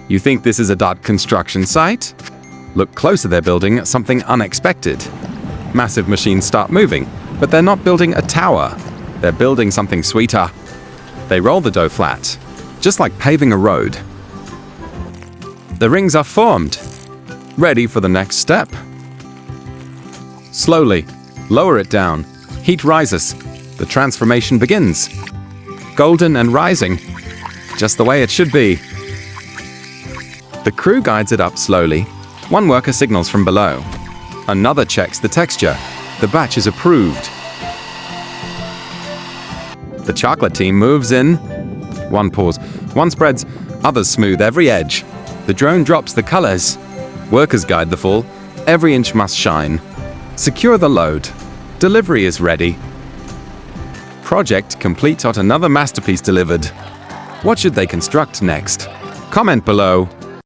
You think this is a dot construction site? Look closer, they're building something unexpected. Massive machines start moving, but they're not building a tower. They're building something sweeter. They roll the dough flat, just like paving a road. The rings are formed, ready for the next step. Slowly, lower it down. Heat rises. The transformation begins. Golden and rising, just the way it should be. The crew guides it up slowly. One worker signals from below. Another checks the texture. The batch is approved. The chocolate team moves in. One pours, one spreads, others smooth every edge. The drone drops the colors. Workers guide the fall. Every inch must shine. Secure the load. Delivery is ready. Project complete. Another masterpiece delivered. What should they construct next? Comment below.